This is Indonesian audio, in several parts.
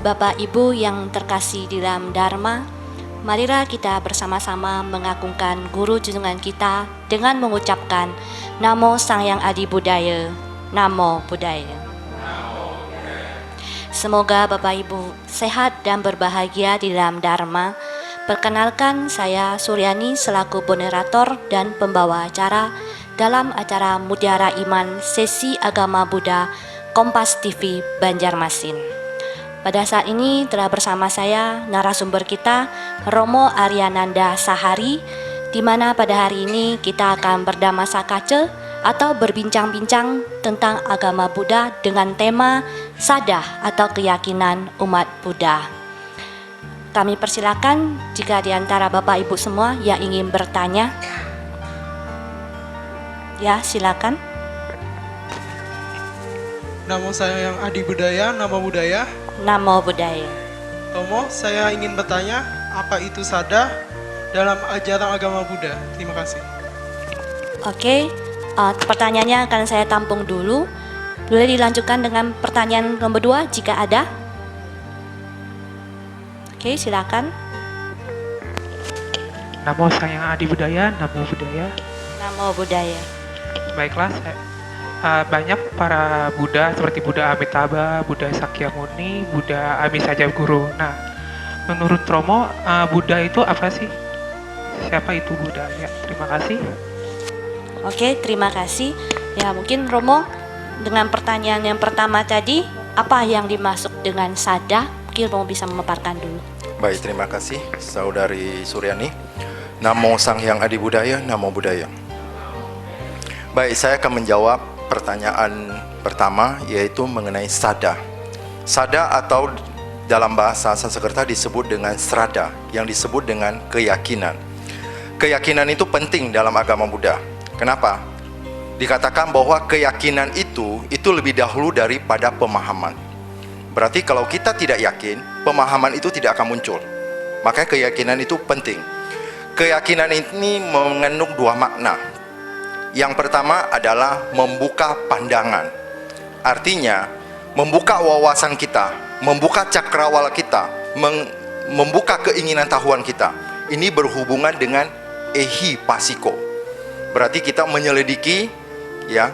Bapak Ibu yang terkasih di dalam Dharma, marilah kita bersama-sama mengagungkan guru junjungan kita dengan mengucapkan Namo Sang Hyang Adi Budaya, Namo Buddhaya. Semoga Bapak Ibu sehat dan berbahagia di dalam Dharma. Perkenalkan, saya Suryani selaku moderator dan pembawa acara dalam acara Mutiara Iman Sesi Agama Buddha Kompas TV Banjarmasin. Pada saat ini telah bersama saya narasumber kita Romo Aryananda Sahari, di mana pada hari ini kita akan berdamasa kaca atau berbincang-bincang tentang agama Buddha dengan tema Sadah atau keyakinan umat Buddha. Kami persilakan jika di antara Bapak Ibu semua yang ingin bertanya. Ya, silakan. Namo Sang Hyang Adi Budaya, Namo Buddhaya. Namo Buddhaya. Romo, saya ingin bertanya, apa itu sada dalam ajaran agama Buddha? Terima kasih. Oke, pertanyaannya akan saya tampung dulu. Boleh dilanjutkan dengan pertanyaan nomor 2 jika ada? Oke, silakan. Namo Sang Hyang Adi Budaya, Namo Buddhaya. Namo Buddhaya. Baiklah, banyak para Buddha seperti Buddha Amitabha, Buddha Sakyamuni, Buddha Amisajab Guru. Nah, menurut Romo, Buddha itu apa sih? Siapa itu Buddha? Ya, terima kasih. Oke, terima kasih. Ya, mungkin Romo dengan pertanyaan yang pertama tadi, apa yang dimaksud dengan sada? Mungkin Romo bisa memaparkan dulu. Baik, terima kasih Saudari Suryani. Namo Sang Hyang Adi Budaya, Namo Buddhaya. Baik, saya akan menjawab pertanyaan pertama, yaitu mengenai sada. Sada atau dalam bahasa Sanskerta disebut dengan srada, yang disebut dengan keyakinan. Keyakinan itu penting dalam agama Buddha. Kenapa? Dikatakan bahwa keyakinan itu lebih dahulu daripada pemahaman. Berarti kalau kita tidak yakin, pemahaman itu tidak akan muncul. Makanya keyakinan itu penting. Keyakinan ini mengandung dua makna. Yang pertama adalah membuka pandangan. Artinya, membuka wawasan kita, membuka cakrawala kita, membuka keinginan tahuan kita. Ini berhubungan dengan ehi pasiko. Berarti kita menyelidiki, ya,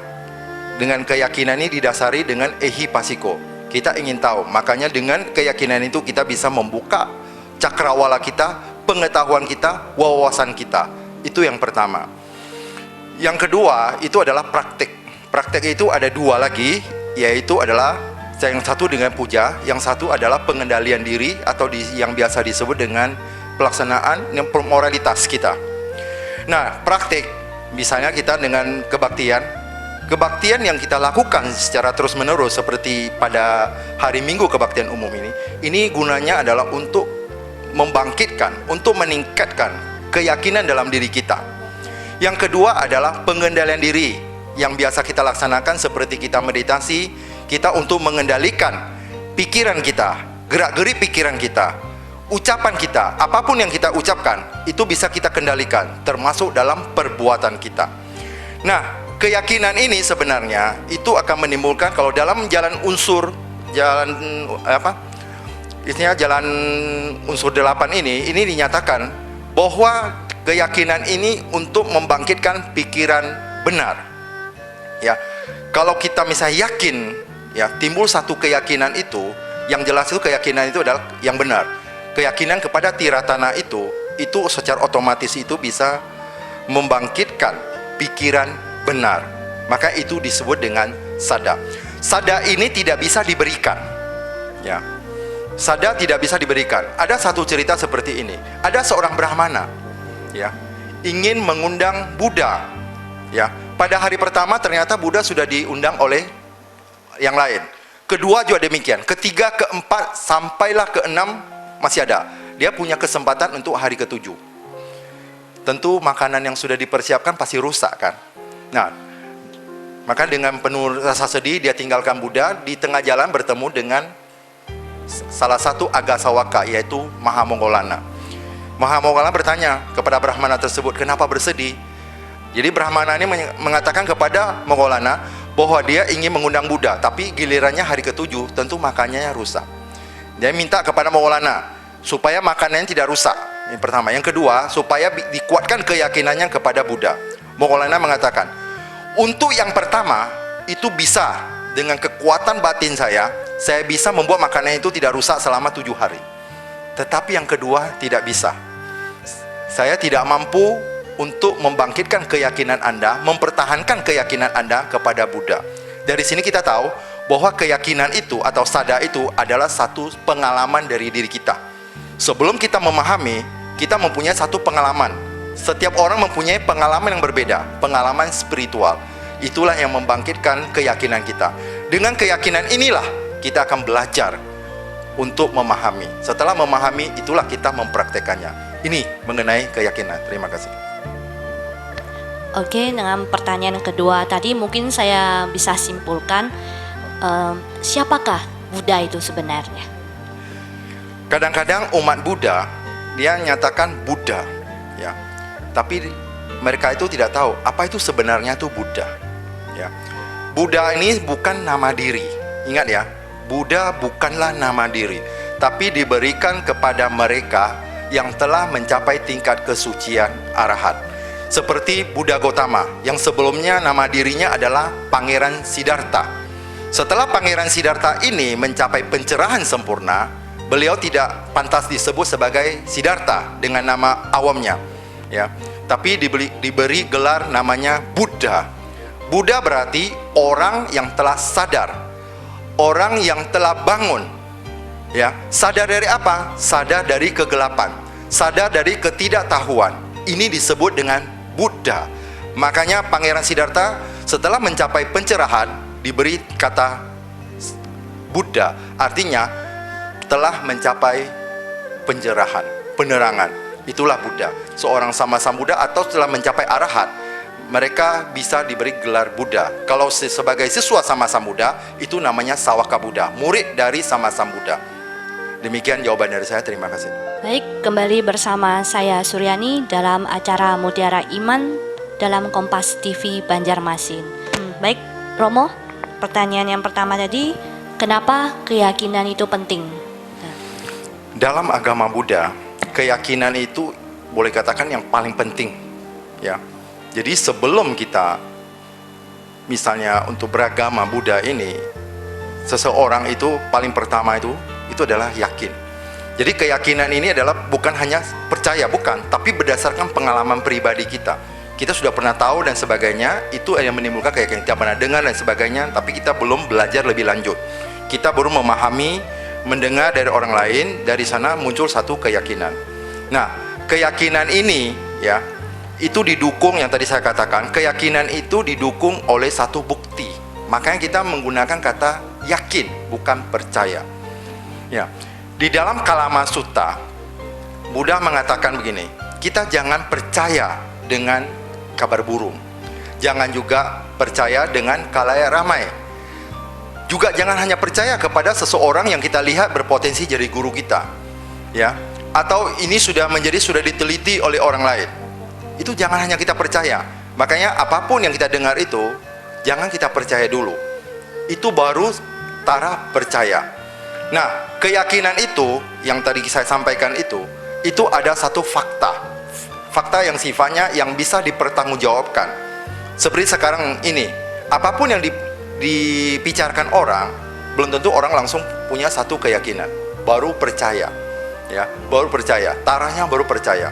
dengan keyakinan ini didasari dengan ehi pasiko. Kita ingin tahu, makanya dengan keyakinan itu kita bisa membuka cakrawala kita, pengetahuan kita, wawasan kita. Itu yang pertama. Yang kedua itu adalah praktik. Praktik itu ada dua lagi, yaitu adalah yang satu dengan puja, yang satu adalah pengendalian diri atau yang biasa disebut dengan pelaksanaan moralitas kita. Nah, praktik misalnya kita dengan kebaktian. Kebaktian yang kita lakukan secara terus-menerus seperti pada hari Minggu kebaktian umum ini gunanya adalah untuk membangkitkan, untuk meningkatkan keyakinan dalam diri kita. Yang kedua adalah pengendalian diri yang biasa kita laksanakan seperti kita meditasi, kita untuk mengendalikan pikiran kita, gerak-gerik pikiran kita, ucapan kita, apapun yang kita ucapkan itu bisa kita kendalikan, termasuk dalam perbuatan kita. Nah, keyakinan ini sebenarnya itu akan menimbulkan kalau dalam jalan unsur, jalan jalan unsur 8 ini dinyatakan bahwa keyakinan ini untuk membangkitkan pikiran benar. Ya, kalau kita misalnya yakin, ya, timbul satu keyakinan itu, yang jelas itu keyakinan itu adalah yang benar. Keyakinan kepada tiratana itu secara otomatis itu bisa membangkitkan pikiran benar. Maka itu disebut dengan sada. Sada ini tidak bisa diberikan. Ya. Sada tidak bisa diberikan. Ada satu cerita seperti ini. Ada seorang brahmana, ya, ingin mengundang Buddha, ya. Pada hari pertama ternyata Buddha sudah diundang oleh yang lain. Kedua juga demikian. Ketiga, keempat, sampailah keenam masih ada. Dia punya kesempatan untuk hari ketujuh. Tentu makanan yang sudah dipersiapkan pasti rusak kan. Nah, maka dengan penuh rasa sedih dia tinggalkan Buddha. Di tengah jalan bertemu dengan salah satu Agasawaka, yaitu Mahamoggallana. Mahamoggallana bertanya kepada Brahmana tersebut, kenapa bersedih? Jadi Brahmana ini mengatakan kepada Moggallana bahwa dia ingin mengundang Buddha, tapi gilirannya hari ketujuh, tentu makanannya rusak. Dia minta kepada Maulana supaya makanannya tidak rusak. Yang pertama. Yang kedua, supaya dikuatkan keyakinannya kepada Buddha. Maulana mengatakan, untuk yang pertama itu bisa dengan kekuatan batin saya bisa membuat makanan itu tidak rusak selama 7 hari. Tetapi yang kedua tidak bisa. Saya tidak mampu untuk membangkitkan keyakinan Anda, mempertahankan keyakinan Anda kepada Buddha. Dari sini kita tahu bahwa keyakinan itu atau sada itu adalah satu pengalaman dari diri kita. Sebelum kita memahami, kita mempunyai satu pengalaman. Setiap orang mempunyai pengalaman yang berbeda, pengalaman spiritual. Itulah yang membangkitkan keyakinan kita. Dengan keyakinan inilah kita akan belajar untuk memahami. Setelah memahami, itulah kita mempraktekannya. Ini mengenai keyakinan. Terima kasih. Oke, dengan pertanyaan kedua tadi mungkin saya bisa simpulkan, siapakah Buddha itu sebenarnya? Kadang-kadang umat Buddha dia nyatakan Buddha, ya. Tapi mereka itu tidak tahu apa itu sebenarnya itu Buddha, ya. Buddha ini bukan nama diri. Ingat ya, Buddha bukanlah nama diri, tapi diberikan kepada mereka yang telah mencapai tingkat kesucian arahat. Seperti Buddha Gautama yang sebelumnya nama dirinya adalah Pangeran Siddhartha. Setelah Pangeran Siddhartha ini mencapai pencerahan sempurna, beliau tidak pantas disebut sebagai Siddhartha dengan nama awamnya, ya. Tapi diberi gelar namanya Buddha. Buddha berarti orang yang telah sadar, orang yang telah bangun, ya. Sadar dari apa? Sadar dari kegelapan, sadar dari ketidaktahuan. Ini disebut dengan Buddha. Makanya Pangeran Siddhartha setelah mencapai pencerahan diberi kata Buddha, artinya telah mencapai pencerahan, penerangan. Itulah Buddha. Seorang sama Sambuddha atau telah mencapai arahat, mereka bisa diberi gelar Buddha. Kalau sebagai siswa sama Sambuddha, itu namanya Sawaka Buddha, murid dari sama Sambuddha. Demikian jawaban dari saya, terima kasih. Baik, kembali bersama saya Suryani dalam acara Mutiara Iman dalam Kompas TV Banjarmasin. Baik, Romo, pertanyaan yang pertama tadi, kenapa keyakinan itu penting? Dalam agama Buddha, keyakinan itu boleh katakan yang paling penting, ya. Jadi sebelum kita misalnya untuk beragama Buddha ini, seseorang itu paling pertama itu adalah yakin. Jadi keyakinan ini adalah bukan hanya percaya, bukan, tapi berdasarkan pengalaman pribadi kita. Kita sudah pernah tahu dan sebagainya, itu yang menimbulkan keyakinan. Kita pernah dengar dan sebagainya, tapi kita belum belajar lebih lanjut. Kita baru memahami, mendengar dari orang lain, dari sana muncul satu keyakinan. Nah, keyakinan ini, ya, itu didukung yang tadi saya katakan, keyakinan itu didukung oleh satu bukti. Makanya kita menggunakan kata yakin, bukan percaya. Ya. Di dalam Kalama Sutta, Buddha mengatakan begini, kita jangan percaya dengan kabar burung, jangan juga percaya dengan khalayak ramai, juga jangan hanya percaya kepada seseorang yang kita lihat berpotensi jadi guru kita, ya, atau ini sudah diteliti oleh orang lain. Itu jangan hanya kita percaya. Makanya apapun yang kita dengar itu jangan kita percaya dulu, itu baru taraf percaya. Nah, keyakinan itu yang tadi saya sampaikan itu ada satu fakta yang sifatnya yang bisa dipertanggungjawabkan. Seperti sekarang ini, apapun yang dibicarakan orang, belum tentu orang langsung punya satu keyakinan, baru percaya, ya, baru percaya, tarafnya baru percaya.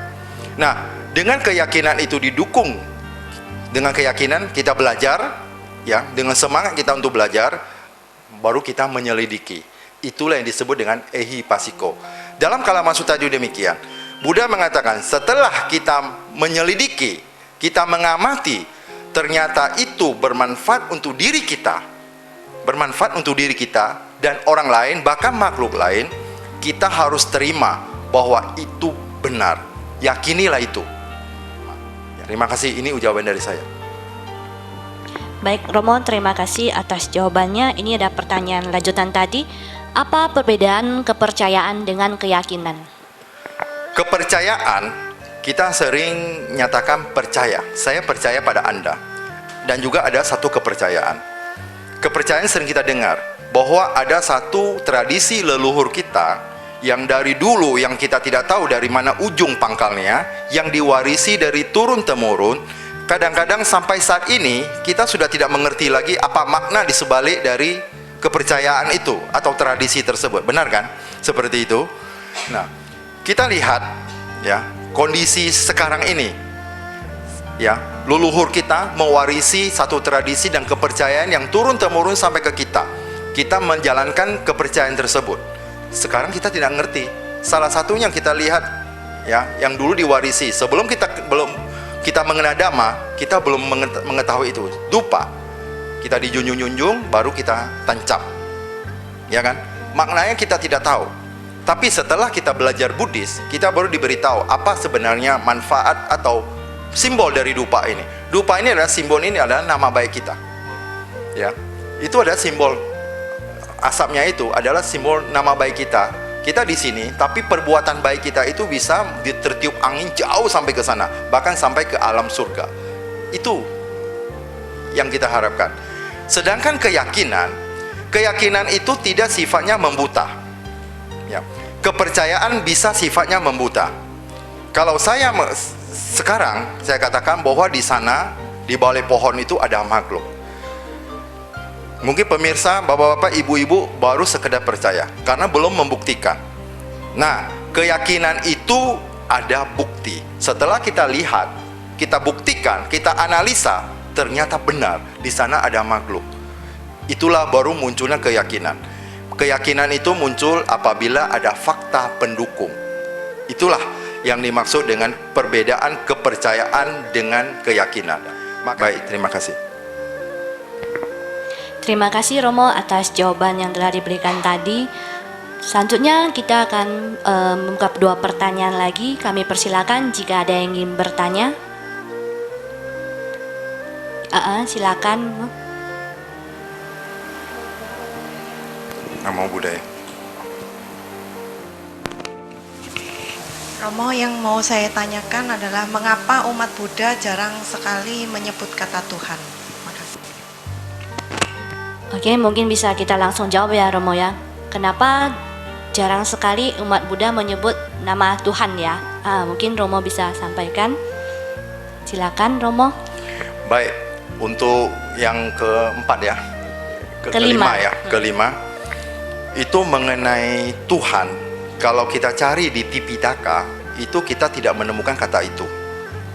Nah, dengan keyakinan itu didukung, dengan keyakinan kita belajar, ya, dengan semangat kita untuk belajar, baru kita menyelidiki. Itulah yang disebut dengan ehipassiko. Dalam Kalama Sutta juga demikian. Buddha mengatakan setelah kita menyelidiki, kita mengamati, ternyata itu bermanfaat untuk diri kita, dan orang lain, bahkan makhluk lain, kita harus terima bahwa itu benar. Yakinilah itu. Terima kasih, ini jawaban dari saya. Baik, Romo, terima kasih atas jawabannya. Ini ada pertanyaan lanjutan tadi. Apa perbedaan kepercayaan dengan keyakinan? Kepercayaan, kita sering nyatakan percaya. Saya percaya pada Anda. Dan juga ada satu kepercayaan. Kepercayaan sering kita dengar bahwa ada satu tradisi leluhur kita yang dari dulu yang kita tidak tahu dari mana ujung pangkalnya, yang diwarisi dari turun temurun. Kadang-kadang sampai saat ini kita sudah tidak mengerti lagi apa makna di sebalik dari kepercayaan itu atau tradisi tersebut. Benar kan? Seperti itu. Nah, kita lihat ya kondisi sekarang ini. Ya, leluhur kita mewarisi satu tradisi dan kepercayaan yang turun temurun sampai ke kita. Kita menjalankan kepercayaan tersebut. Sekarang kita tidak ngerti. Salah satunya yang kita lihat ya, yang dulu diwarisi sebelum kita mengenal Dhamma, kita belum mengetahui itu. Dupa. Kita dijunjung-junjung baru kita tancap. Ya kan? Maknanya kita tidak tahu. Tapi setelah kita belajar Buddhis, kita baru diberitahu apa sebenarnya manfaat atau simbol dari dupa ini. Dupa ini adalah simbol, ini adalah nama baik kita. Ya. Itu adalah simbol, asapnya itu adalah simbol nama baik kita. Kita di sini, tapi perbuatan baik kita itu bisa tertiup angin jauh sampai ke sana, bahkan sampai ke alam surga. Itu yang kita harapkan. Sedangkan keyakinan itu tidak sifatnya membuta. Ya. Kepercayaan bisa sifatnya membuta. Kalau sekarang saya katakan bahwa di sana di balik pohon itu ada makhluk. Mungkin pemirsa, bapak-bapak, ibu-ibu baru sekedar percaya karena belum membuktikan. Nah, keyakinan itu ada bukti. Setelah kita lihat, kita buktikan, kita analisa, ternyata benar di sana ada makhluk. Itulah baru munculnya keyakinan. Keyakinan itu muncul apabila ada fakta pendukung. Itulah yang dimaksud dengan perbedaan kepercayaan dengan keyakinan. Baik, terima kasih. Terima kasih Romo atas jawaban yang telah diberikan tadi. Selanjutnya kita akan membuka 2 pertanyaan lagi. Kami persilakan jika ada yang ingin bertanya. Silakan. Namo Buddhaya. Romo, yang mau saya tanyakan adalah mengapa umat Buddha jarang sekali menyebut kata Tuhan? Makasih. Oke, mungkin bisa kita langsung jawab ya Romo ya. Kenapa jarang sekali umat Buddha menyebut nama Tuhan ya? Mungkin Romo bisa sampaikan. Silakan Romo. Baik, untuk yang keempat ya. Kelima. Itu mengenai Tuhan. Kalau kita cari di Tipitaka, itu kita tidak menemukan kata itu.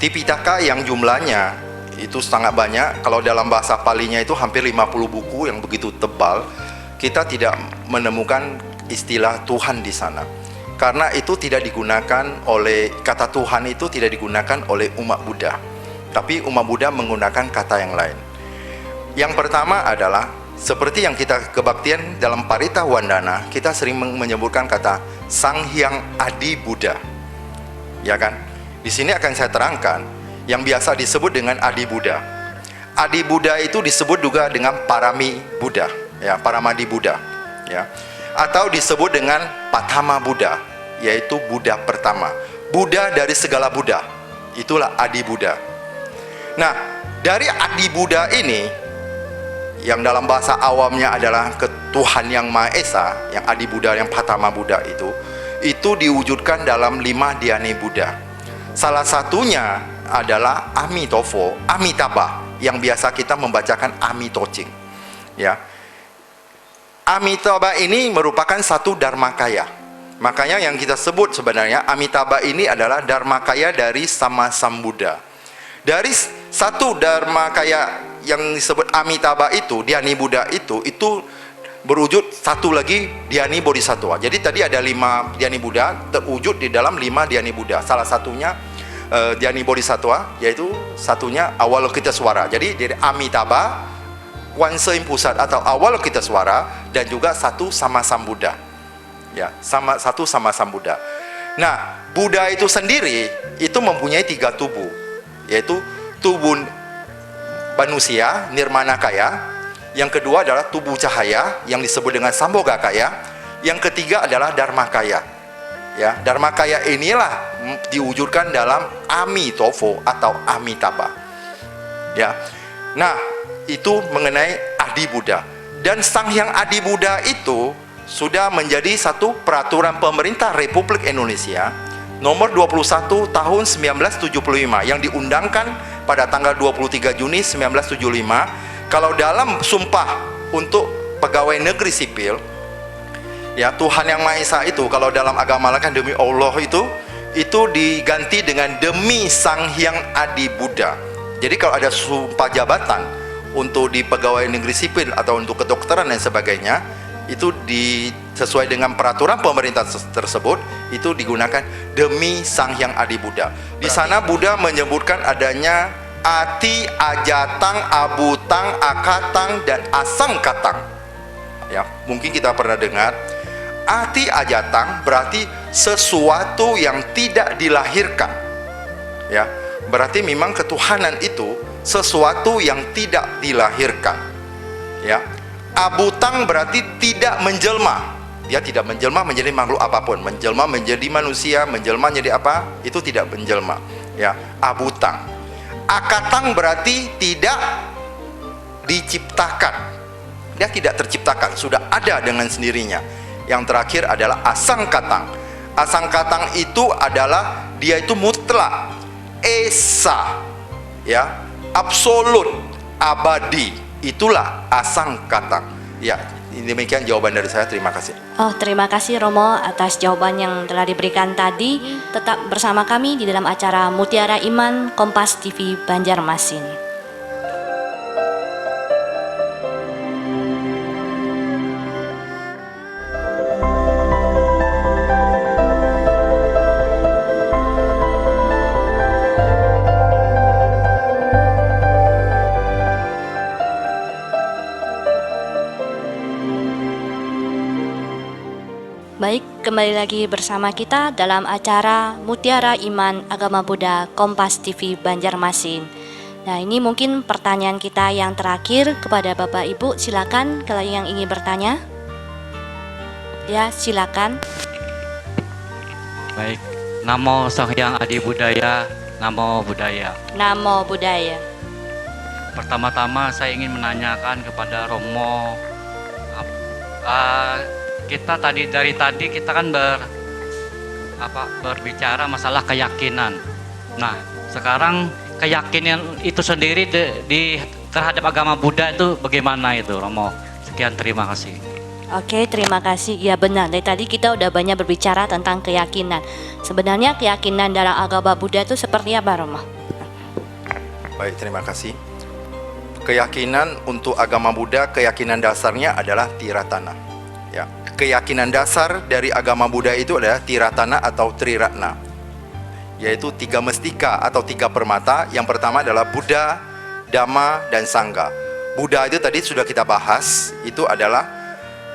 Tipitaka yang jumlahnya itu sangat banyak. Kalau dalam bahasa Palinya itu hampir 50 buku yang begitu tebal, kita tidak menemukan istilah Tuhan di sana. Karena itu tidak digunakan oleh, kata Tuhan itu tidak digunakan oleh umat Buddha. Tapi umat Buddha menggunakan kata yang lain. Yang pertama adalah seperti yang kita kebaktian dalam Parita Wandana, kita sering menyebutkan kata Sang Hyang Adi Buddha. Ya kan? Di sini akan saya terangkan yang biasa disebut dengan Adi Buddha. Adi Buddha itu disebut juga dengan Parami Buddha, ya, Paramadi Buddha, ya. Atau disebut dengan Patama Buddha, yaitu Buddha pertama. Buddha dari segala Buddha. Itulah Adi Buddha. Nah, dari Adi Buddha ini yang dalam bahasa awamnya adalah Tuhan yang Maha Esa, yang Adi Buddha, yang Patama Buddha itu diwujudkan dalam 5 dhyani Buddha. Salah satunya adalah Amitabha, yang biasa kita membacakan Amitocing. Ya, Amitabha ini merupakan satu Dharmakaya. Makanya yang kita sebut sebenarnya Amitabha ini adalah Dharmakaya dari Sama Sambuddha. Dari satu Dharmakaya yang disebut Amitabha itu, dhyani Buddha itu berwujud satu lagi dhyani Bodhisattva. Jadi tadi ada 5 dhyani Buddha terwujud di dalam 5 dhyani Buddha. Salah satunya dhyani Bodhisattva, yaitu satunya Avalokitesvara. Jadi dari Amitabha, Kwanse Pusat atau Avalokitesvara, dan juga satu Sama Sambuddha. Ya, satu Sama Sambuddha. Nah, Buddha itu sendiri itu mempunyai 3 tubuh, yaitu tubuh manusia, Nirmanakaya. Yang kedua adalah tubuh cahaya yang disebut dengan Sambhogakaya. Yang ketiga adalah Dharmakaya. Ya, Dharmakaya inilah diwujudkan dalam Amitofo atau Amitabha. Ya. Nah, itu mengenai Adi Buddha. Dan Sang Hyang Adi Buddha itu sudah menjadi satu peraturan pemerintah Republik Indonesia nomor 21 tahun 1975 yang diundangkan pada tanggal 23 Juni 1975. Kalau dalam sumpah untuk pegawai negeri sipil, ya, Tuhan Yang Maha Esa itu kalau dalam agama lain kan demi Allah itu diganti dengan demi Sang Hyang Adi Buddha. Jadi kalau ada sumpah jabatan untuk di pegawai negeri sipil atau untuk kedokteran dan sebagainya, itu sesuai dengan peraturan pemerintah tersebut, itu digunakan demi Sang Hyang Adi Buddha. Di sana Buddha menyebutkan adanya ati, ajatang, abutang, akatang, dan asangkatang. Ya, mungkin kita pernah dengar. Ati ajatang berarti sesuatu yang tidak dilahirkan. Ya, berarti memang ketuhanan itu sesuatu yang tidak dilahirkan. Ya. Abutang berarti tidak menjelma. Dia tidak menjelma menjadi makhluk apapun, menjelma menjadi manusia, menjelma menjadi apa? Itu tidak menjelma. Ya, abutang. Akatang berarti tidak diciptakan. Dia tidak terciptakan, sudah ada dengan sendirinya. Yang terakhir adalah asangkatang. Asangkatang itu adalah dia itu mutlak, esa, ya, absolut, abadi. Itulah asangkatang. Ya, demikian jawaban dari saya. Terima kasih. Oh, terima kasih Romo atas jawaban yang telah diberikan tadi. Tetap bersama kami di dalam acara Mutiara Iman Kompas TV Banjarmasin. Baik, kembali lagi bersama kita dalam acara Mutiara Iman Agama Buddha Kompas TV Banjarmasin. Nah, ini mungkin pertanyaan kita yang terakhir kepada Bapak Ibu. Silakan kalau yang ingin bertanya. Ya, silakan. Baik, Namo Sang Hyang Adi Buddhaya, Namo Buddhaya. Namo Buddhaya. Pertama-tama saya ingin menanyakan kepada Romo, kita dari tadi kita kan berbicara masalah keyakinan. Nah, sekarang keyakinan itu sendiri terhadap agama Buddha itu bagaimana itu, Romo? Sekian, terima kasih. Oke, terima kasih. Ya benar, dari tadi kita udah banyak berbicara tentang keyakinan. Sebenarnya keyakinan dalam agama Buddha itu seperti apa, Romo? Baik, terima kasih. Keyakinan untuk agama Buddha, keyakinan dasarnya adalah tiratana. Ya, keyakinan dasar dari agama Buddha itu adalah tiratana atau triratna, yaitu 3 mestika atau 3 permata. Yang pertama adalah Buddha, Dhamma, dan Sangha. Buddha itu tadi sudah kita bahas, itu adalah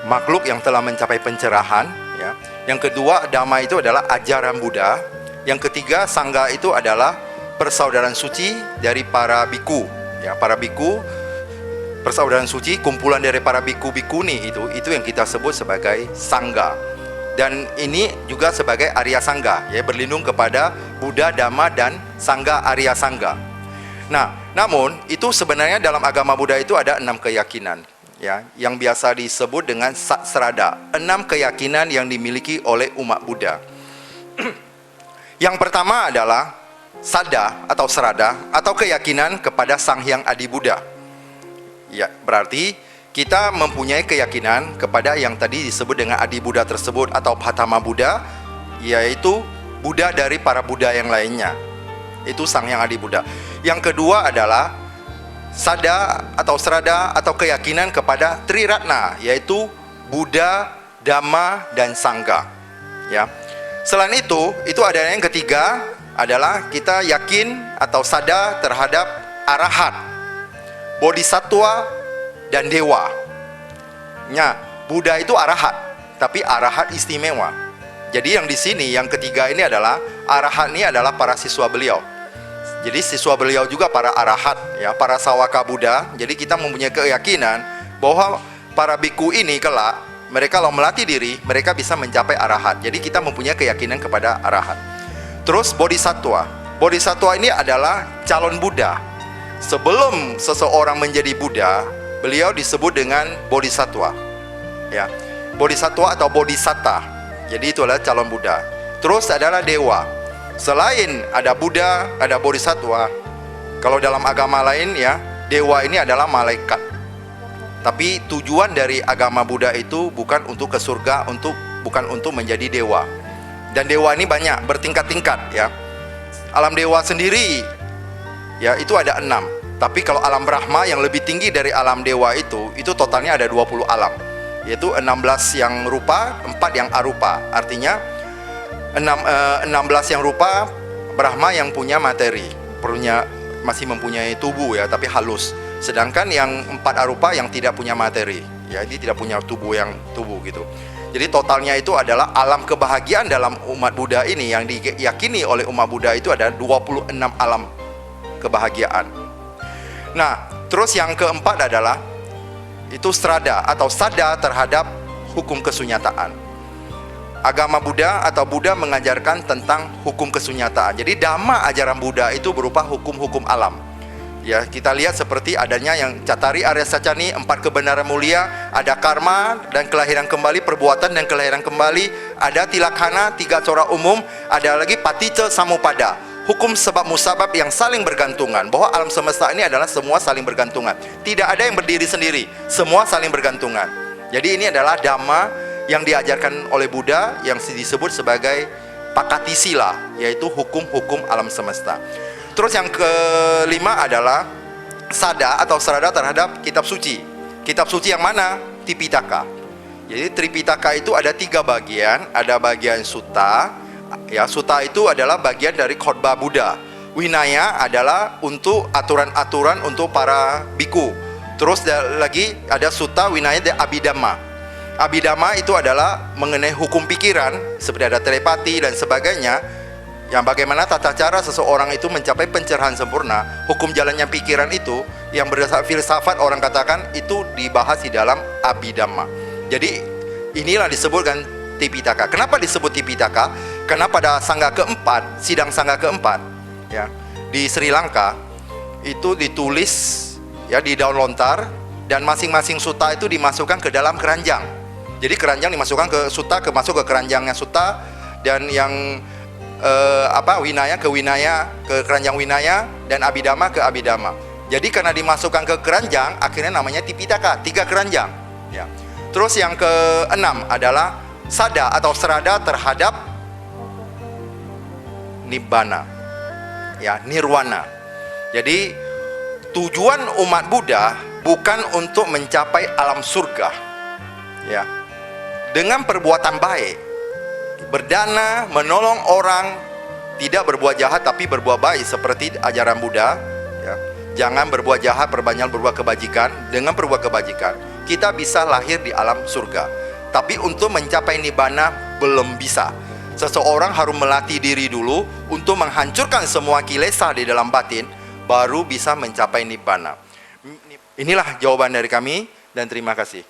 makhluk yang telah mencapai pencerahan. Ya. Yang kedua, Dhamma itu adalah ajaran Buddha. Yang ketiga, Sangha itu adalah persaudaraan suci dari para biku. Ya, para biku, persaudaraan suci, kumpulan dari para biku-bikuni itu yang kita sebut sebagai Sangha. Dan ini juga sebagai Arya Sangha, ya, berlindung kepada Buddha, Dhamma, dan Sangha Arya Sangha. Nah, namun itu sebenarnya dalam agama Buddha itu ada 6 keyakinan, ya, yang biasa disebut dengan Satsrada. 6 keyakinan yang dimiliki oleh umat Buddha. Yang pertama adalah Sada atau Srada atau keyakinan kepada Sang Hyang Adi Buddha. Ya, berarti kita mempunyai keyakinan kepada yang tadi disebut dengan Adi Buddha tersebut atau Pratama Buddha, yaitu Buddha dari para Buddha yang lainnya. Itu Sang Hyang Adi Buddha. Yang kedua adalah Sada atau Srada atau keyakinan kepada Triratna, yaitu Buddha, Dhamma, dan Sangha. Ya. Selain itu ada yang ketiga adalah kita yakin atau sada terhadap arahat, bodhisattva, dan dewa. Nah, Buddha itu arahat, tapi arahat istimewa. Jadi yang di sini yang ketiga ini adalah arahat ini adalah para siswa beliau. Jadi siswa beliau juga para arahat, ya, para sawaka Buddha. Jadi kita mempunyai keyakinan bahwa para biku ini kelak mereka kalau melatih diri, mereka bisa mencapai arahat. Jadi kita mempunyai keyakinan kepada arahat. Terus bodhisattva. Bodhisattva ini adalah calon Buddha. Sebelum seseorang menjadi Buddha, beliau disebut dengan bodhisattva. Ya. Bodhisattva atau bodhisatta. Jadi itu adalah calon Buddha. Terus adalah dewa. Selain ada Buddha, ada bodhisattva. Kalau dalam agama lain ya, dewa ini adalah malaikat. Tapi tujuan dari agama Buddha itu bukan untuk ke surga, bukan untuk menjadi dewa. Dan dewa ini banyak, bertingkat-tingkat ya. Alam dewa sendiri ya itu ada 6. Tapi kalau alam Brahma yang lebih tinggi dari alam dewa itu totalnya ada 20 alam. Yaitu 16 yang rupa, 4 yang arupa. Artinya 16 yang rupa Brahma yang punya materi, masih mempunyai tubuh ya, tapi halus. Sedangkan yang 4 arupa yang tidak punya materi, ya, dia tidak punya tubuh gitu. Jadi totalnya itu adalah alam kebahagiaan dalam umat Buddha ini yang diyakini oleh umat Buddha itu ada 26 alam kebahagiaan. Nah, terus yang keempat adalah itu strada atau sada terhadap hukum kesunyataan. Agama Buddha atau Buddha mengajarkan tentang hukum kesunyataan. Jadi dhamma ajaran Buddha itu berupa hukum-hukum alam. Ya, kita lihat seperti adanya yang Cattari Arya Sacani, 4 kebenaran mulia, ada karma dan kelahiran kembali, perbuatan dan kelahiran kembali, ada tilakhana, 3 cora umum, ada lagi paticca samuppada, hukum sebab musabab yang saling bergantungan, bahwa alam semesta ini adalah semua saling bergantungan. Tidak ada yang berdiri sendiri, semua saling bergantungan. Jadi ini adalah dhamma yang diajarkan oleh Buddha yang disebut sebagai pakatisila, yaitu hukum-hukum alam semesta. Terus yang kelima adalah sada atau serada terhadap kitab suci. Kitab suci yang mana? Tipitaka. Jadi Tripitaka itu ada 3 bagian. Ada bagian sutta. Ya, sutta itu adalah bagian dari khotbah Buddha. Winaya adalah untuk aturan-aturan untuk para biku. Terus lagi ada sutta, winaya, dan abhidhamma. Abhidhamma itu adalah mengenai hukum pikiran, seperti ada telepati dan sebagainya. Yang bagaimana tata cara seseorang itu mencapai pencerahan sempurna. Hukum jalannya pikiran itu yang berdasar filsafat orang katakan itu dibahas di dalam Abhidhamma. Jadi inilah disebutkan Tipitaka. Kenapa disebut Tipitaka? Karena pada sangga keempat, sidang sangga keempat ya, di Sri Lanka itu ditulis ya di daun lontar, dan masing-masing sutta itu dimasukkan ke dalam keranjang. Jadi keranjang dimasukkan ke sutta, masuk ke keranjangnya sutta, dan yang winaya ke winaya, ke keranjang winaya, dan abhidhamma ke abhidhamma. Jadi karena dimasukkan ke keranjang, akhirnya namanya Tipitaka, 3 keranjang ya. Terus yang keenam adalah sada atau serada terhadap nibbana ya, nirwana. Jadi tujuan umat Buddha bukan untuk mencapai alam surga ya, dengan perbuatan baik, berdana, menolong orang, tidak berbuat jahat tapi berbuat baik seperti ajaran Buddha ya. Jangan berbuat jahat, perbanyak berbuat kebajikan. Dengan berbuat kebajikan kita bisa lahir di alam surga. Tapi untuk mencapai nibbana belum bisa. Seseorang harus melatih diri dulu untuk menghancurkan semua kilesa di dalam batin, baru bisa mencapai nibbana. Inilah jawaban dari kami, dan terima kasih.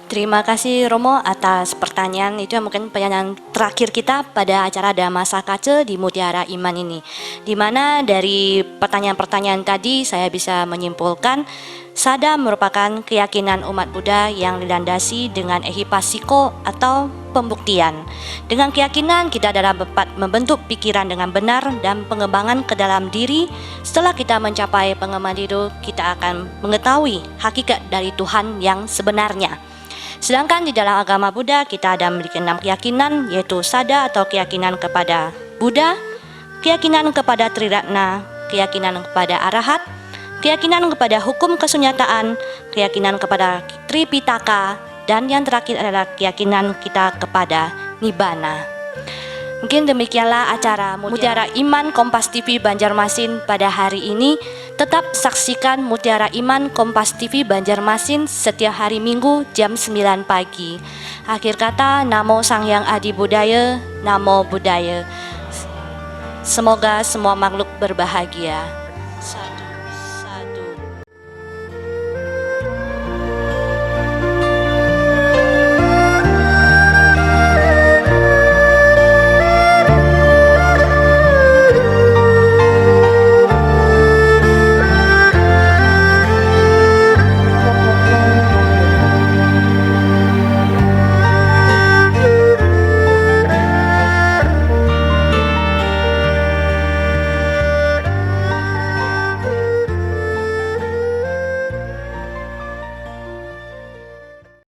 Terima kasih Romo atas pertanyaan itu, mungkin pertanyaan terakhir kita pada acara Dhamma Sakaca di Mutiara Iman ini. Di mana dari pertanyaan-pertanyaan tadi saya bisa menyimpulkan sada merupakan keyakinan umat Buddha yang dilandasi dengan ehipasiko atau pembuktian. Dengan keyakinan kita dapat membentuk pikiran dengan benar dan pengembangan ke dalam diri. Setelah kita mencapai pengembangan itu, kita akan mengetahui hakikat dari Tuhan yang sebenarnya. Sedangkan di dalam agama Buddha kita ada memiliki 6 keyakinan, yaitu sada atau keyakinan kepada Buddha, keyakinan kepada Triratna, keyakinan kepada Arahat, keyakinan kepada hukum kesunyataan, keyakinan kepada Tripitaka, dan yang terakhir adalah keyakinan kita kepada Nibbana. Mungkin demikianlah acara Mutiara Iman Kompas TV Banjarmasin pada hari ini. Tetap saksikan Mutiara Iman Kompas TV Banjarmasin setiap hari Minggu jam 9 pagi. Akhir kata, Namo Sang Hyang Adi Budaya, Namo Buddhaya. Semoga semua makhluk berbahagia.